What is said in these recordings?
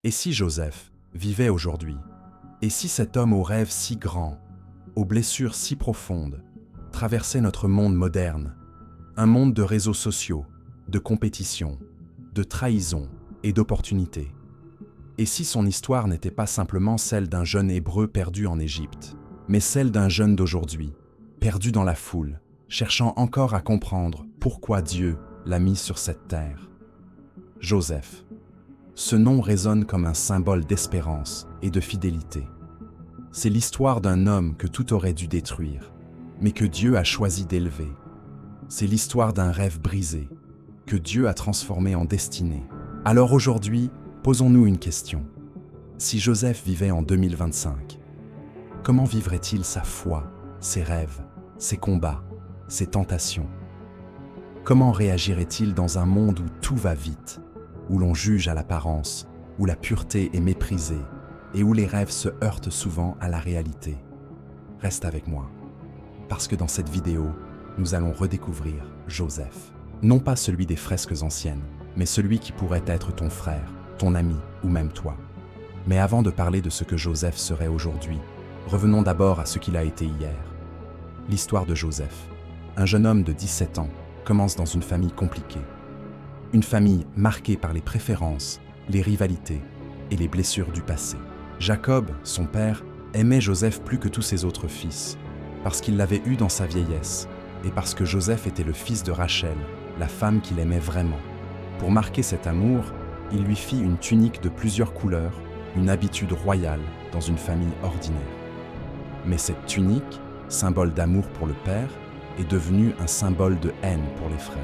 Et si Joseph vivait aujourd'hui? Et si cet homme aux rêves si grands, aux blessures si profondes, traversait notre monde moderne, un monde de réseaux sociaux, de compétition, de trahison et d'opportunités? Et si son histoire n'était pas simplement celle d'un jeune Hébreu perdu en Égypte, mais celle d'un jeune d'aujourd'hui, perdu dans la foule, cherchant encore à comprendre pourquoi Dieu l'a mis sur cette terre? Joseph. Ce nom résonne comme un symbole d'espérance et de fidélité. C'est l'histoire d'un homme que tout aurait dû détruire, mais que Dieu a choisi d'élever. C'est l'histoire d'un rêve brisé, que Dieu a transformé en destinée. Alors aujourd'hui, posons-nous une question. Si Joseph vivait en 2025, comment vivrait-il sa foi, ses rêves, ses combats, ses tentations? Comment réagirait-il dans un monde où tout va vite, où l'on juge à l'apparence, où la pureté est méprisée et où les rêves se heurtent souvent à la réalité? Reste avec moi, parce que dans cette vidéo, nous allons redécouvrir Joseph. Non pas celui des fresques anciennes, mais celui qui pourrait être ton frère, ton ami ou même toi. Mais avant de parler de ce que Joseph serait aujourd'hui, revenons d'abord à ce qu'il a été hier. L'histoire de Joseph, un jeune homme de 17 ans, commence dans une famille compliquée. Une famille marquée par les préférences, les rivalités et les blessures du passé. Jacob, son père, aimait Joseph plus que tous ses autres fils, parce qu'il l'avait eu dans sa vieillesse, et parce que Joseph était le fils de Rachel, la femme qu'il aimait vraiment. Pour marquer cet amour, il lui fit une tunique de plusieurs couleurs, une habitude royale dans une famille ordinaire. Mais cette tunique, symbole d'amour pour le père, est devenue un symbole de haine pour les frères.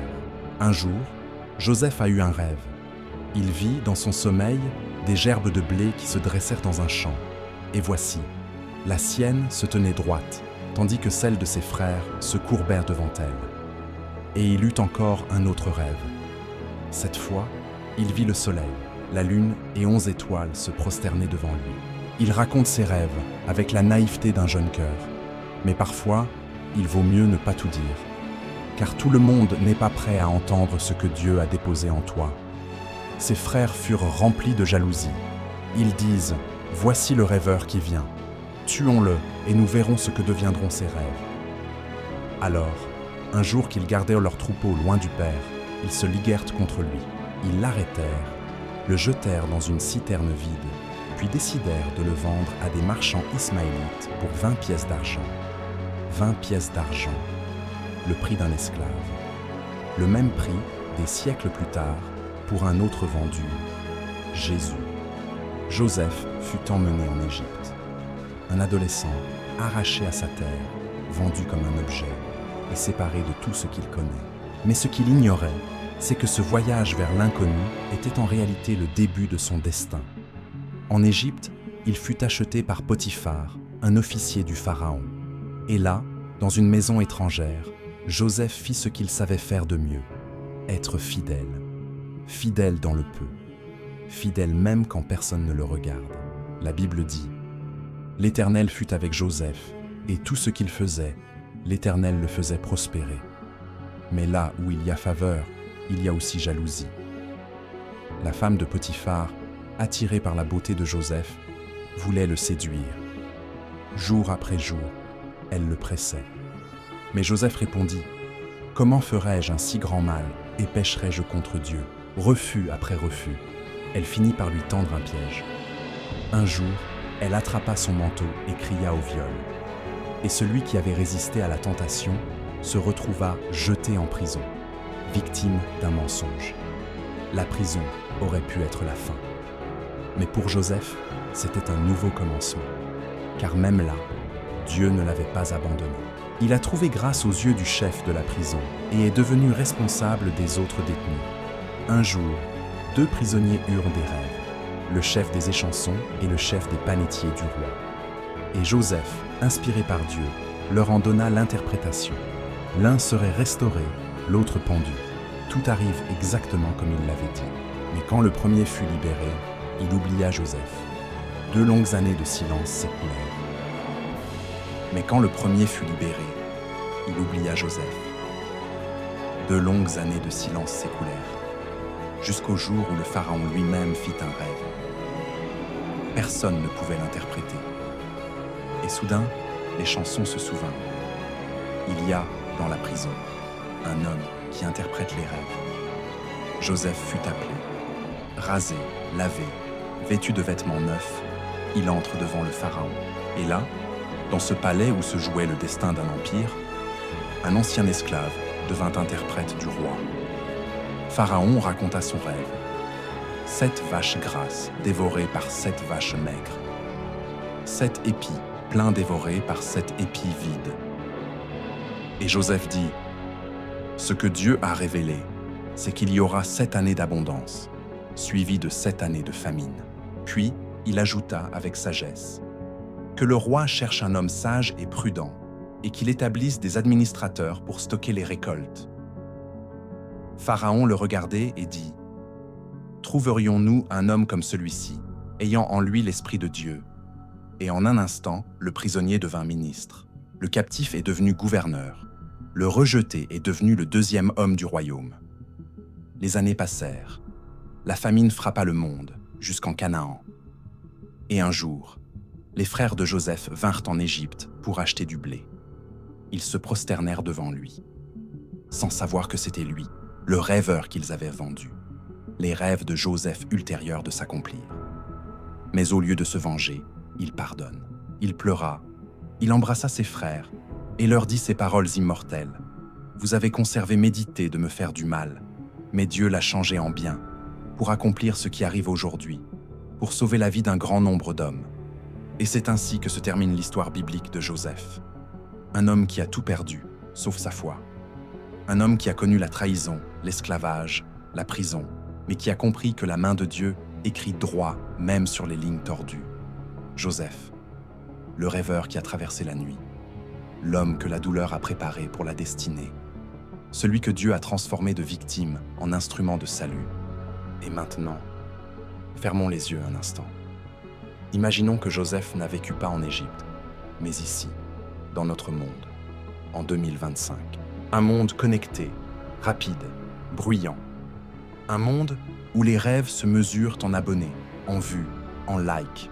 Un jour, Joseph a eu un rêve. Il vit, dans son sommeil, des gerbes de blé qui se dressèrent dans un champ. Et voici, la sienne se tenait droite, tandis que celle de ses frères se courbèrent devant elle. Et il eut encore un autre rêve. Cette fois, il vit le soleil, la lune et 11 étoiles se prosterner devant lui. Il raconte ses rêves avec la naïveté d'un jeune cœur. Mais parfois, il vaut mieux ne pas tout dire. Car tout le monde n'est pas prêt à entendre ce que Dieu a déposé en toi. Ses frères furent remplis de jalousie. Ils disent « Voici le rêveur qui vient. Tuons-le et nous verrons ce que deviendront ses rêves. » Alors, un jour qu'ils gardèrent leur troupeau loin du père, ils se liguèrent contre lui. Ils l'arrêtèrent, le jetèrent dans une citerne vide, puis décidèrent de le vendre à des marchands ismaélites pour 20 pièces d'argent. 20 pièces d'argent, le prix d'un esclave. Le même prix, des siècles plus tard, pour un autre vendu, Jésus. Joseph fut emmené en Égypte. Un adolescent, arraché à sa terre, vendu comme un objet, et séparé de tout ce qu'il connaît. Mais ce qu'il ignorait, c'est que ce voyage vers l'inconnu était en réalité le début de son destin. En Égypte, il fut acheté par Potiphar, un officier du Pharaon. Et là, dans une maison étrangère, Joseph fit ce qu'il savait faire de mieux, être fidèle. Fidèle dans le peu, fidèle même quand personne ne le regarde. La Bible dit « L'Éternel fut avec Joseph, et tout ce qu'il faisait, l'Éternel le faisait prospérer. » Mais là où il y a faveur, il y a aussi jalousie. La femme de Potiphar, attirée par la beauté de Joseph, voulait le séduire. Jour après jour, elle le pressait. Mais Joseph répondit « Comment ferais-je un si grand mal et pécherais-je contre Dieu ?» Refus après refus, elle finit par lui tendre un piège. Un jour, elle attrapa son manteau et cria au viol. Et celui qui avait résisté à la tentation se retrouva jeté en prison, victime d'un mensonge. La prison aurait pu être la fin. Mais pour Joseph, c'était un nouveau commencement. Car même là, Dieu ne l'avait pas abandonné. Il a trouvé grâce aux yeux du chef de la prison et est devenu responsable des autres détenus. Un jour, 2 prisonniers eurent des rêves, le chef des échansons et le chef des panetiers du roi. Et Joseph, inspiré par Dieu, leur en donna l'interprétation. L'un serait restauré, l'autre pendu. Tout arrive exactement comme il l'avait dit. Mais quand le premier fut libéré, il oublia Joseph. 2 longues années de silence s'écoulèrent. Mais quand le premier fut libéré, il oublia Joseph. 2 longues années de silence s'écoulèrent, jusqu'au jour où le Pharaon lui-même fit un rêve. Personne ne pouvait l'interpréter. Et soudain, les chansons se souvinrent. Il y a, dans la prison, un homme qui interprète les rêves. Joseph fut appelé. Rasé, lavé, vêtu de vêtements neufs, il entre devant le Pharaon. Et là, dans ce palais où se jouait le destin d'un empire, un ancien esclave devint interprète du roi. Pharaon raconta son rêve. 7 vaches grasses dévorées par 7 vaches maigres. 7 épis pleins dévorés par 7 épis vides. Et Joseph dit, « Ce que Dieu a révélé, c'est qu'il y aura 7 années d'abondance, suivies de 7 années de famine. » Puis, il ajouta avec sagesse, « Que le roi cherche un homme sage et prudent, et qu'il établisse des administrateurs pour stocker les récoltes. » Pharaon le regardait et dit, « Trouverions-nous un homme comme celui-ci, ayant en lui l'esprit de Dieu ?» Et en un instant, le prisonnier devint ministre. Le captif est devenu gouverneur. Le rejeté est devenu le 2e homme du royaume. Les années passèrent. La famine frappa le monde, jusqu'en Canaan. Et un jour, les frères de Joseph vinrent en Égypte pour acheter du blé. Ils se prosternèrent devant lui, sans savoir que c'était lui, le rêveur qu'ils avaient vendu. Les rêves de Joseph ultérieurs de s'accomplir. Mais au lieu de se venger, il pardonne. Il pleura, il embrassa ses frères et leur dit ces paroles immortelles. « Vous avez conservé mes dictées de me faire du mal, mais Dieu l'a changé en bien, pour accomplir ce qui arrive aujourd'hui, pour sauver la vie d'un grand nombre d'hommes. » Et c'est ainsi que se termine l'histoire biblique de Joseph. Un homme qui a tout perdu, sauf sa foi. Un homme qui a connu la trahison, l'esclavage, la prison, mais qui a compris que la main de Dieu écrit droit même sur les lignes tordues. Joseph, le rêveur qui a traversé la nuit, l'homme que la douleur a préparé pour la destinée, celui que Dieu a transformé de victime en instrument de salut. Et maintenant, fermons les yeux un instant. Imaginons que Joseph n'a vécu pas en Égypte, mais ici, dans notre monde, en 2025. Un monde connecté, rapide, bruyant. Un monde où les rêves se mesurent en abonnés, en vues, en likes.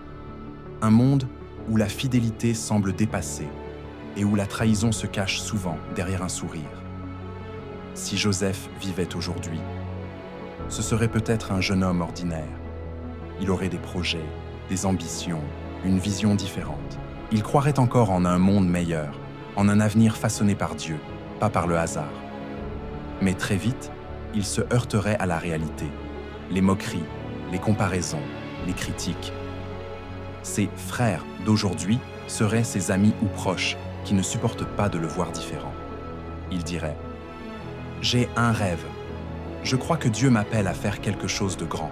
Un monde où la fidélité semble dépassée et où la trahison se cache souvent derrière un sourire. Si Joseph vivait aujourd'hui, ce serait peut-être un jeune homme ordinaire. Il aurait des projets, des ambitions, une vision différente. Il croirait encore en un monde meilleur, en un avenir façonné par Dieu, pas par le hasard. Mais très vite, il se heurterait à la réalité, les moqueries, les comparaisons, les critiques. Ses frères d'aujourd'hui seraient ses amis ou proches qui ne supportent pas de le voir différent. Il dirait « J'ai un rêve. Je crois que Dieu m'appelle à faire quelque chose de grand. »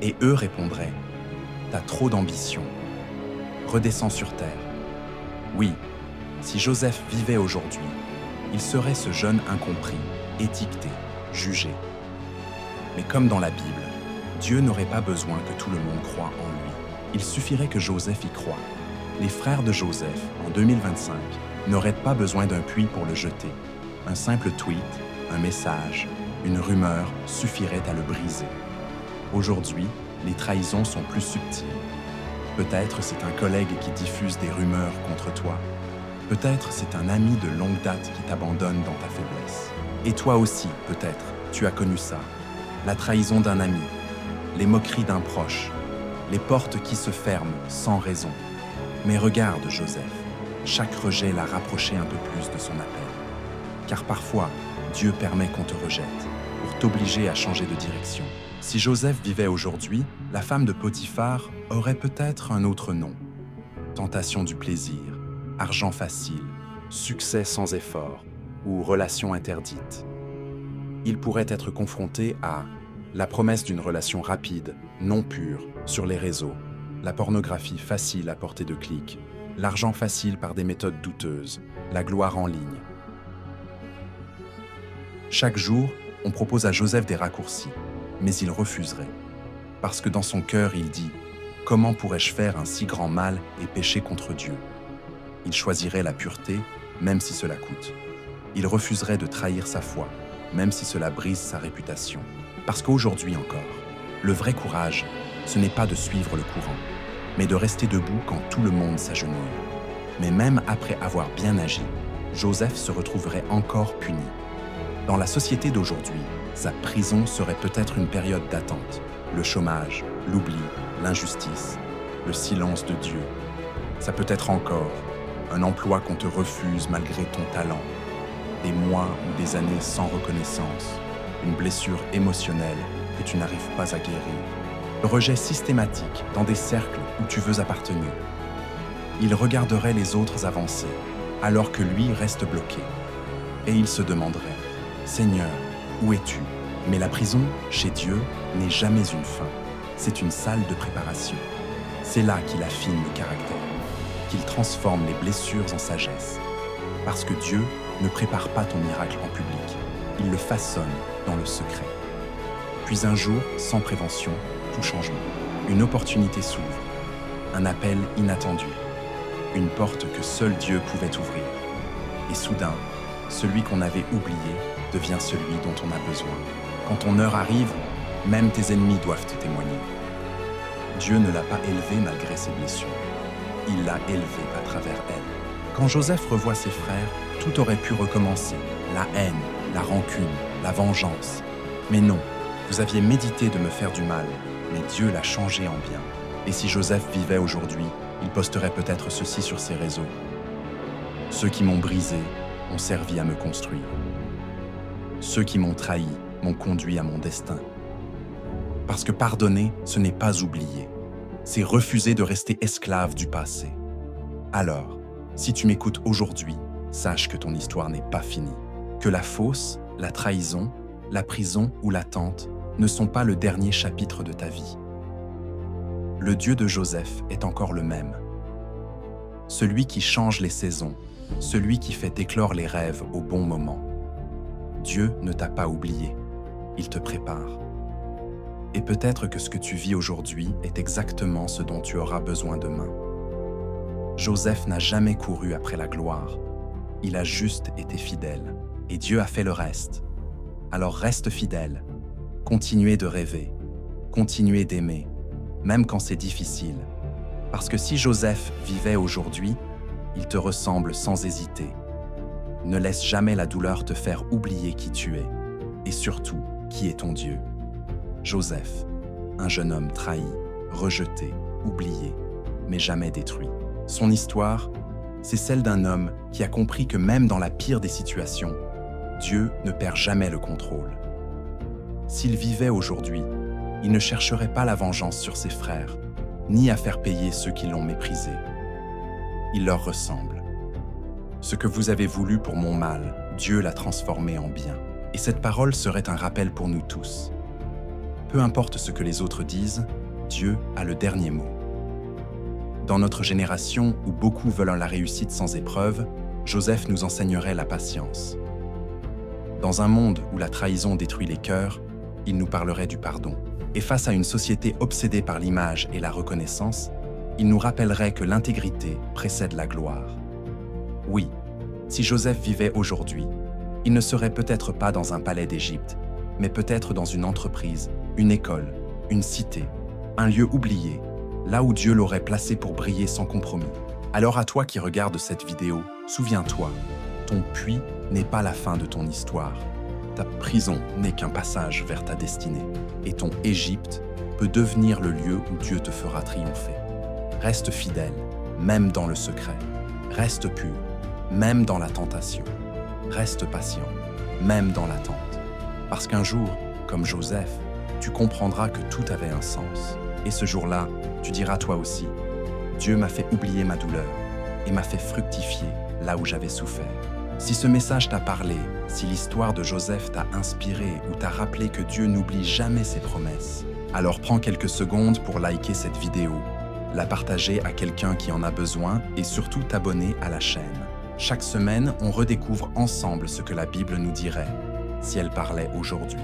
Et eux répondraient « T'as trop d'ambition. Redescends sur terre. » Oui, si Joseph vivait aujourd'hui, il serait ce jeune incompris, étiqueté, jugé. Mais comme dans la Bible, Dieu n'aurait pas besoin que tout le monde croie en lui. Il suffirait que Joseph y croie. Les frères de Joseph, en 2025, n'auraient pas besoin d'un puits pour le jeter. Un simple tweet, un message, une rumeur suffirait à le briser. Aujourd'hui, les trahisons sont plus subtiles. Peut-être c'est un collègue qui diffuse des rumeurs contre toi. Peut-être c'est un ami de longue date qui t'abandonne dans ta faiblesse. Et toi aussi, peut-être, tu as connu ça. La trahison d'un ami, les moqueries d'un proche, les portes qui se ferment sans raison. Mais regarde, Joseph, chaque rejet l'a rapproché un peu plus de son appel. Car parfois, Dieu permet qu'on te rejette, pour t'obliger à changer de direction. Si Joseph vivait aujourd'hui, la femme de Potiphar aurait peut-être un autre nom. Tentation du plaisir, argent facile, succès sans effort ou relation interdite. Il pourrait être confronté à la promesse d'une relation rapide, non pure, sur les réseaux, la pornographie facile à portée de clic, l'argent facile par des méthodes douteuses, la gloire en ligne. Chaque jour, on propose à Joseph des raccourcis, mais il refuserait. Parce que dans son cœur, il dit « Comment pourrais-je faire un si grand mal et pécher contre Dieu ?» Il choisirait la pureté, même si cela coûte. Il refuserait de trahir sa foi, même si cela brise sa réputation. Parce qu'aujourd'hui encore, le vrai courage, ce n'est pas de suivre le courant, mais de rester debout quand tout le monde s'agenouille. Mais même après avoir bien agi, Joseph se retrouverait encore puni. Dans la société d'aujourd'hui, sa prison serait peut-être une période d'attente. Le chômage, l'oubli, l'injustice, le silence de Dieu. Ça peut être encore un emploi qu'on te refuse malgré ton talent, des mois ou des années sans reconnaissance, une blessure émotionnelle que tu n'arrives pas à guérir, le rejet systématique dans des cercles où tu veux appartenir. Il regarderait les autres avancer, alors que lui reste bloqué. Et il se demanderait, « Seigneur, où es-tu » Mais la prison, chez Dieu, n'est jamais une fin. C'est une salle de préparation. C'est là qu'il affine le caractère, qu'il transforme les blessures en sagesse. Parce que Dieu ne prépare pas ton miracle en public, il le façonne dans le secret. Puis un jour, sans prévention, tout changement. Une opportunité s'ouvre, un appel inattendu, une porte que seul Dieu pouvait ouvrir. Et soudain, celui qu'on avait oublié devient celui dont on a besoin. Quand ton heure arrive, même tes ennemis doivent te témoigner. Dieu ne l'a pas élevé malgré ses blessures. Il l'a élevé à travers elle. Quand Joseph revoit ses frères, tout aurait pu recommencer. La haine, la rancune, la vengeance. Mais non, vous aviez médité de me faire du mal, mais Dieu l'a changé en bien. Et si Joseph vivait aujourd'hui, il posterait peut-être ceci sur ses réseaux. Ceux qui m'ont brisé ont servi à me construire. Ceux qui m'ont trahi m'ont conduit à mon destin. Parce que pardonner, ce n'est pas oublier. C'est refuser de rester esclave du passé. Alors, si tu m'écoutes aujourd'hui, sache que ton histoire n'est pas finie. Que la fausse, la trahison, la prison ou l'attente ne sont pas le dernier chapitre de ta vie. Le Dieu de Joseph est encore le même. Celui qui change les saisons, celui qui fait éclore les rêves au bon moment. Dieu ne t'a pas oublié, il te prépare. Et peut-être que ce que tu vis aujourd'hui est exactement ce dont tu auras besoin demain. Joseph n'a jamais couru après la gloire, il a juste été fidèle, et Dieu a fait le reste. Alors reste fidèle, continuez de rêver, continuez d'aimer, même quand c'est difficile. Parce que si Joseph vivait aujourd'hui, il te ressemble sans hésiter. Ne laisse jamais la douleur te faire oublier qui tu es, et surtout, qui est ton Dieu. Joseph, un jeune homme trahi, rejeté, oublié, mais jamais détruit. Son histoire, c'est celle d'un homme qui a compris que même dans la pire des situations, Dieu ne perd jamais le contrôle. S'il vivait aujourd'hui, il ne chercherait pas la vengeance sur ses frères, ni à faire payer ceux qui l'ont méprisé. Il leur ressemble. Ce que vous avez voulu pour mon mal, Dieu l'a transformé en bien. Et cette parole serait un rappel pour nous tous. Peu importe ce que les autres disent, Dieu a le dernier mot. Dans notre génération où beaucoup veulent la réussite sans épreuve, Joseph nous enseignerait la patience. Dans un monde où la trahison détruit les cœurs, il nous parlerait du pardon. Et face à une société obsédée par l'image et la reconnaissance, il nous rappellerait que l'intégrité précède la gloire. Oui, si Joseph vivait aujourd'hui, il ne serait peut-être pas dans un palais d'Égypte, mais peut-être dans une entreprise, une école, une cité, un lieu oublié, là où Dieu l'aurait placé pour briller sans compromis. Alors à toi qui regardes cette vidéo, souviens-toi, ton puits n'est pas la fin de ton histoire. Ta prison n'est qu'un passage vers ta destinée. Et ton Égypte peut devenir le lieu où Dieu te fera triompher. Reste fidèle, même dans le secret. Reste pur, même dans la tentation. Reste patient, même dans l'attente. Parce qu'un jour, comme Joseph, tu comprendras que tout avait un sens. Et ce jour-là, tu diras toi aussi, Dieu m'a fait oublier ma douleur et m'a fait fructifier là où j'avais souffert. Si ce message t'a parlé, si l'histoire de Joseph t'a inspiré ou t'a rappelé que Dieu n'oublie jamais ses promesses, alors prends quelques secondes pour liker cette vidéo, la partager à quelqu'un qui en a besoin et surtout t'abonner à la chaîne. Chaque semaine, on redécouvre ensemble ce que la Bible nous dirait, si elle parlait aujourd'hui.